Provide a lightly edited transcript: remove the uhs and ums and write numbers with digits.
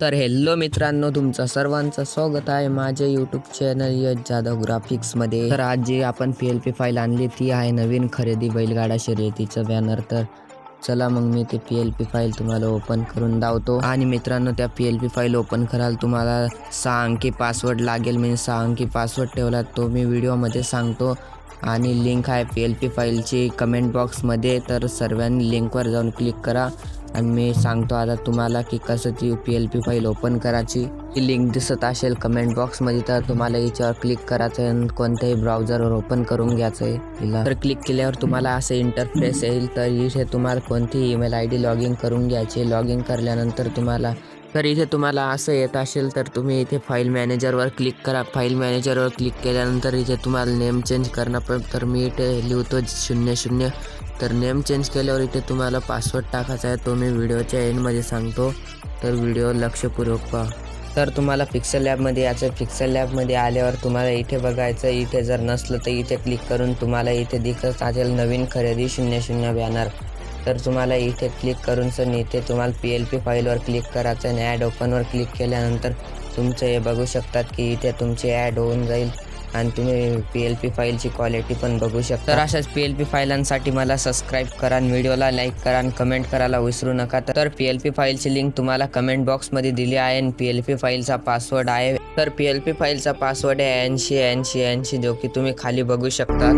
तर हेल्लो मित्रांनो, तुमचं सर्वांचं स्वागत आहे माझ्या यूट्यूब चॅनल यश जाधव ग्राफिक्समध्ये. तर आज जी आपण PLP फाईल आणली ती आहे नवीन खरेदी बैलगाडा शर्यतीचं बॅनर. तर चला मग मी ते PLP फाईल तुम्हाला ओपन करून दावतो. आणि मित्रांनो, त्या PLP फाईल ओपन करायला तुम्हाला 6 अंकी पासवर्ड लागेल. मी 6 अंकी पासवर्ड ठेवला तो मी व्हिडिओमध्ये सांगतो. आणि लिंक आहे PLP फाईलची कमेंट बॉक्समध्ये. तर सर्वांनी लिंकवर जाऊन क्लिक करा आणि मी सांगतो आता तुम्हाला की कसं ती PLP फाईल ओपन करायची. ती लिंक दिसत असेल कमेंट बॉक्समध्ये. तर तुम्हाला याच्यावर क्लिक करायचं आहे आणि कोणत्याही ब्राउझरवर ओपन करून घ्यायचं आहे तिला. तर क्लिक केल्यावर तुम्हाला असं इंटरफेस येईल. तर इथे तुम्हाला कोणतीही ईमेल ID लॉग इन करून घ्यायची. लॉग इन करल्यानंतर इथे तुम्हाला असं येत असेल तर तुम्ही इथे फाईल मॅनेजरवर क्लिक करा. फाईल मॅनेजरवर क्लिक केल्यानंतर इथे तुम्हाला नेम चेंज करणं पण. तर मी इथे लिहितो 00. तर नेम चेंज केल्यावर इथे तुम्हाला पासवर्ड टाकायचा आहे. तो मी व्हिडिओच्या एंडमध्ये सांगतो. तर व्हिडिओ लक्षपूर्वक पहा. तर तुम्हाला पिक्सल लॅबमध्ये याचं. पिक्सल लॅबमध्ये आल्यावर तुम्हाला इथे बघायचं. इथे जर नसलं तर इथे क्लिक करून तुम्हाला इथे दिसत असेल नवीन खरेदी 00 बॅनर. तर तुम्हाला इथे क्लिक करून इथे तुम्हाला PLP फाईलवर क्लिक करायचं आणि ॲड ओपनवर क्लिक केल्यानंतर तुमचं हे बघू शकतात की इथे तुमची ॲड होऊन जाईल आणि तुम्ही PLP फाईलची क्वालिटी पण बघू शकता. तर अशाच PLP फाईलांसाठी मला सबस्क्राईब करा आणि व्हिडिओला लाईक करा आणि कमेंट करायला विसरू नका. तर PLP फाईलची लिंक तुम्हाला कमेंट बॉक्समध्ये दिली आहे आणि PLP फाईलचा पासवर्ड आहे. तर PLP फाईलचा पासवर्ड आहे 80 जो की तुम्ही खाली बघू शकता.